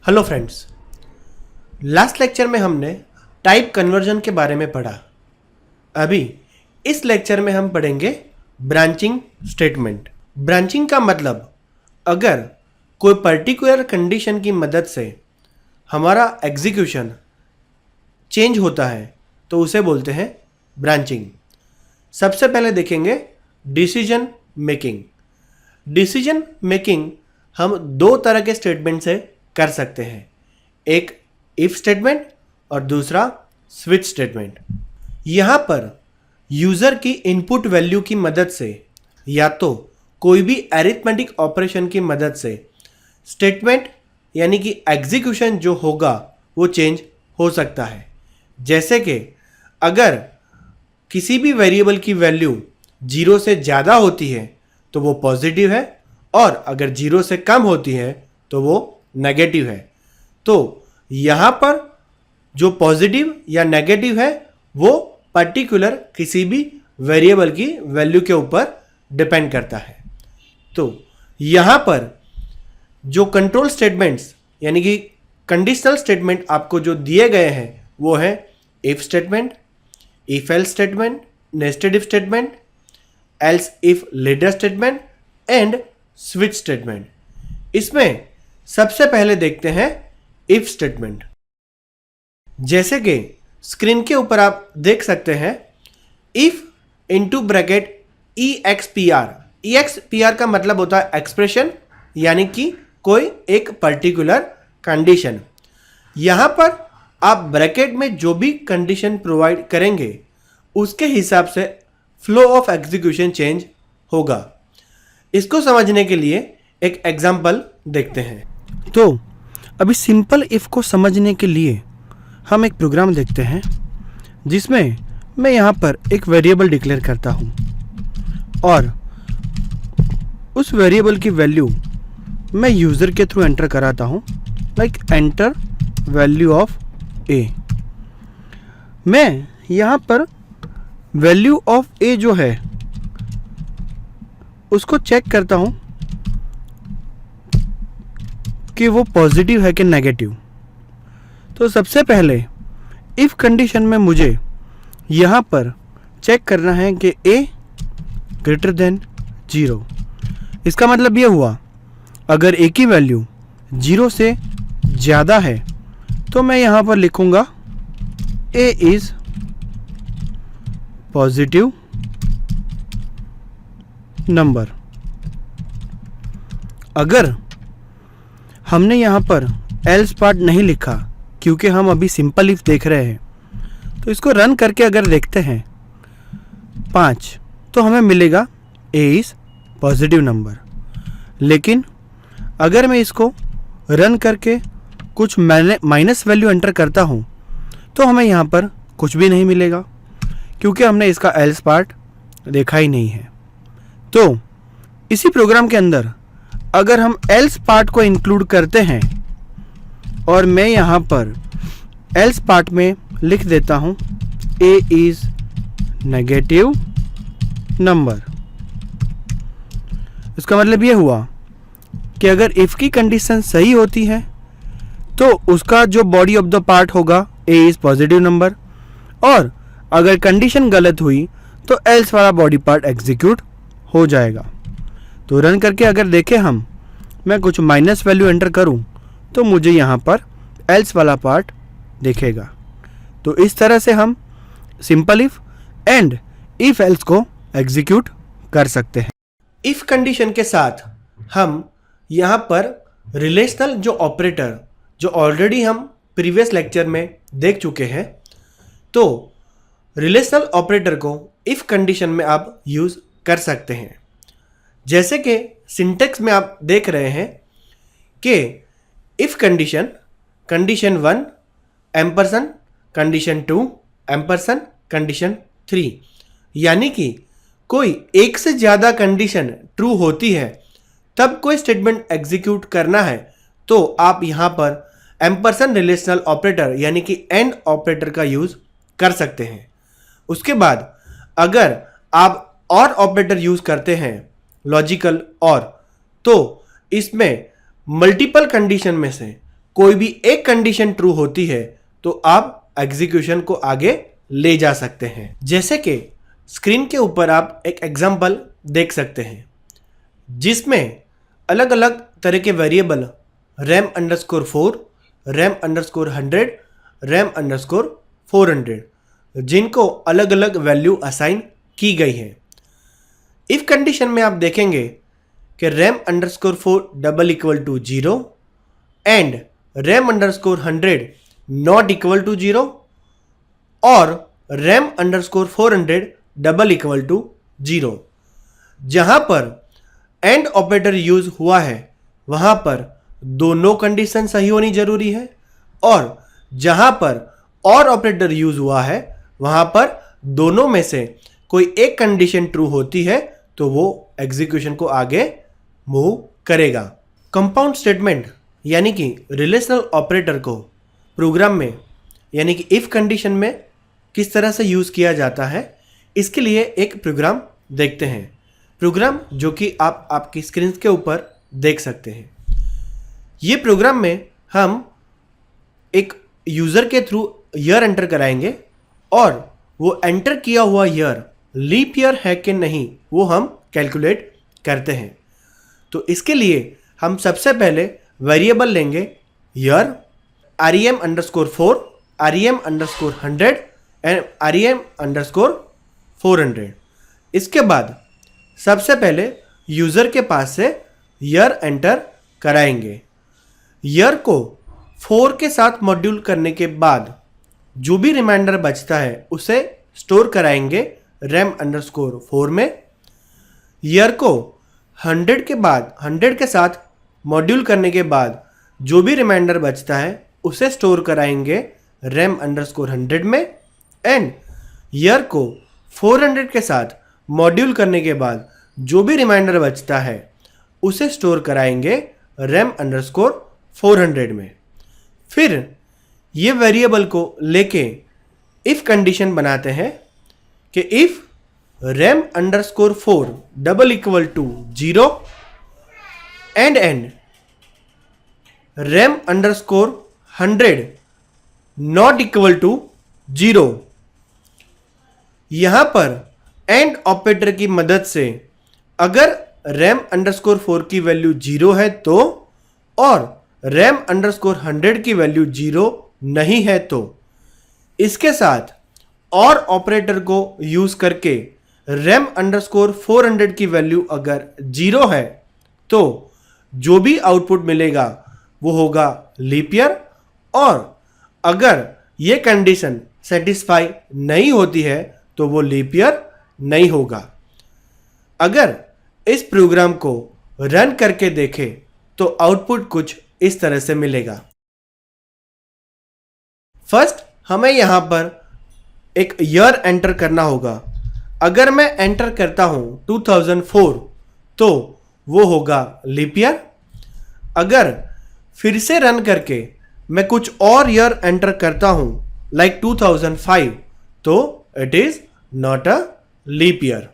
Hello friends, last lecture में हमने type conversion के बारे में पढ़ा। अभी इस लेक्चर में हम पढ़ेंगे ब्रांचिंग स्टेटमेंट। ब्रांचिंग का मतलब अगर कोई पर्टिकुलर कंडीशन की मदद से हमारा एग्जीक्यूशन चेंज होता है तो उसे बोलते हैं ब्रांचिंग। सबसे पहले देखेंगे डिसीजन मेकिंग। डिसीजन मेकिंग हम दो तरह के स्टेटमेंट से कर सकते हैं, एक इफ स्टेटमेंट और दूसरा स्विच स्टेटमेंट। यहाँ पर यूज़र की इनपुट वैल्यू की मदद से या तो कोई भी अरिथमेटिक ऑपरेशन की मदद से स्टेटमेंट यानी कि एग्जीक्यूशन जो होगा वो चेंज हो सकता है। जैसे कि अगर किसी भी वेरिएबल की वैल्यू 0 से ज़्यादा होती है तो वो पॉजिटिव है और अगर 0 से कम होती है तो वो नेगेटिव है। तो यहाँ पर जो पॉजिटिव या नेगेटिव है वो पर्टिकुलर किसी भी वेरिएबल की वैल्यू के ऊपर डिपेंड करता है। तो यहाँ पर जो कंट्रोल स्टेटमेंट्स यानी कि कंडीशनल स्टेटमेंट आपको जो दिए गए हैं वो है if statement, if else statement, nested if statement, else if ladder statement and switch statement. इसमें सबसे पहले देखते हैं इफ स्टेटमेंट। जैसे कि स्क्रीन के ऊपर आप देख सकते हैं इफ इनटू ब्रैकेट EXPR का मतलब होता है एक्सप्रेशन यानी कि कोई एक पर्टिकुलर कंडीशन। यहाँ पर आप ब्रैकेट में जो भी कंडीशन प्रोवाइड करेंगे उसके हिसाब से फ्लो ऑफ एग्जीक्यूशन चेंज होगा। इसको समझने के लिए एक एग्जांपल देखते हैं। तो अभी सिंपल इफ को समझने के लिए हम एक प्रोग्राम देखते हैं जिसमें मैं यहाँ पर एक वेरिएबल डिक्लेयर करता हूँ और उस वेरिएबल की वैल्यू मैं यूज़र के थ्रू एंटर कराता हूँ, लाइक एंटर वैल्यू ऑफ ए। मैं यहाँ पर वैल्यू ऑफ ए जो है उसको चेक करता हूँ कि वो पॉजिटिव है कि नेगेटिव। तो सबसे पहले इफ कंडीशन में मुझे यहाँ पर चेक करना है कि a ग्रेटर देन 0। इसका मतलब ये हुआ अगर a की वैल्यू 0 से ज़्यादा है तो मैं यहाँ पर लिखूँगा a इज़ पॉजिटिव नंबर। अगर हमने यहाँ पर एल्स पार्ट नहीं लिखा क्योंकि हम अभी सिंपल इफ देख रहे हैं, तो इसको रन करके अगर देखते हैं 5 तो हमें मिलेगा a इज़ पॉजिटिव नंबर। लेकिन अगर मैं इसको रन करके कुछ माइनस वैल्यू एंटर करता हूँ तो हमें यहाँ पर कुछ भी नहीं मिलेगा क्योंकि हमने इसका एल्स पार्ट देखा ही नहीं है। तो इसी प्रोग्राम के अंदर अगर हम एल्स पार्ट को इंक्लूड करते हैं और मैं यहाँ पर एल्स पार्ट में लिख देता हूँ a इज़ नेगेटिव नंबर, इसका मतलब ये हुआ कि अगर इफ़ की कंडीशन सही होती है तो उसका जो बॉडी ऑफ द पार्ट होगा a इज़ पॉजिटिव नंबर, और अगर कंडीशन गलत हुई तो एल्स वाला बॉडी पार्ट एग्जीक्यूट हो जाएगा। तो रन करके अगर देखें मैं कुछ माइनस वैल्यू एंटर करूं तो मुझे यहाँ पर एल्स वाला पार्ट दिखेगा। तो इस तरह से हम simple if and if else को एग्जीक्यूट कर सकते हैं। इफ कंडीशन के साथ हम यहाँ पर रिलेशनल जो ऑपरेटर जो ऑलरेडी हम प्रीवियस लेक्चर में देख चुके हैं, तो रिलेशनल ऑपरेटर को इफ कंडीशन में आप यूज़ कर सकते हैं। जैसे कि सिंटेक्स में आप देख रहे हैं कि इफ कंडीशन 1 एम्परसन कंडीशन 2 एम्परसन कंडीशन 3, यानी कि कोई एक से ज़्यादा कंडीशन ट्रू होती है तब कोई स्टेटमेंट एग्जीक्यूट करना है तो आप यहाँ पर एम्परसन रिलेशनल ऑपरेटर यानी कि एंड ऑपरेटर का यूज़ कर सकते हैं। उसके बाद अगर आप और ऑपरेटर यूज़ करते हैं लॉजिकल और, तो इसमें मल्टीपल कंडीशन में से कोई भी एक कंडीशन ट्रू होती है तो आप एग्जीक्यूशन को आगे ले जा सकते हैं। जैसे कि स्क्रीन के ऊपर आप एक एग्जाम्पल देख सकते हैं जिसमें अलग अलग तरह के वेरिएबल RAM_4, RAM_100, RAM_400 जिनको अलग अलग वैल्यू असाइन की गई है। इफ कंडीशन में आप देखेंगे कि RAM_4 double equal to 0 and RAM_100 not equal to 0 और RAM_400 डबल इक्वल टू 0। जहां पर एंड ऑपरेटर यूज हुआ है वहां पर दोनों कंडीशन सही होनी जरूरी है और जहां पर और ऑपरेटर यूज हुआ है वहां पर दोनों में से कोई एक कंडीशन ट्रू होती है तो वो एग्जीक्यूशन को आगे मूव करेगा। कंपाउंड स्टेटमेंट यानी कि रिलेशनल ऑपरेटर को प्रोग्राम में यानी कि इफ कंडीशन में किस तरह से यूज किया जाता है, इसके लिए एक प्रोग्राम देखते हैं। प्रोग्राम जो कि आप आपकी स्क्रीन के ऊपर देख सकते हैं। ये प्रोग्राम में हम एक यूज़र के थ्रू ईयर एंटर कराएंगे और वो एंटर किया हुआ ईयर लीप ईयर है कि नहीं वो हम कैलकुलेट करते हैं। तो इसके लिए हम सबसे पहले वेरिएबल लेंगे year, REM_4, REM_100 and REM_400। इसके बाद सबसे पहले यूज़र के पास से ईयर एंटर कराएंगे। ईयर को 4 के साथ मॉड्यूल करने के बाद जो भी रिमाइंडर बचता है उसे स्टोर कराएंगे RAM_4 में। ईयर को 100 के साथ मॉड्यूल करने के बाद जो भी रिमाइंडर बचता है उसे स्टोर कराएंगे RAM_100 में एंड ईयर को 400 के साथ मॉड्यूल करने के बाद जो भी रिमाइंडर बचता है उसे स्टोर कराएंगे RAM_400 में। फिर ये वेरिएबल को लेके इफ कंडीशन बनाते हैं कि if RAM_4 double equal to 0 and RAM_100 not equal to 0। यहां पर एंड ऑपरेटर की मदद से अगर RAM_4 की वैल्यू 0 है तो और RAM_100 की वैल्यू 0 नहीं है तो इसके साथ और ऑपरेटर को यूज करके RAM_400 की वैल्यू अगर 0 है तो जो भी आउटपुट मिलेगा वो होगा लीप ईयर और अगर ये कंडीशन सेटिस्फाई नहीं होती है तो वो लीप ईयर नहीं होगा। अगर इस प्रोग्राम को रन करके देखें तो आउटपुट कुछ इस तरह से मिलेगा। फर्स्ट हमें यहां पर एक ईयर एंटर करना होगा। अगर मैं एंटर करता हूं 2004 तो वो होगा लीप ईयर। अगर फिर से रन करके मैं कुछ और ईयर एंटर करता हूं लाइक 2005 तो it is not a leap year.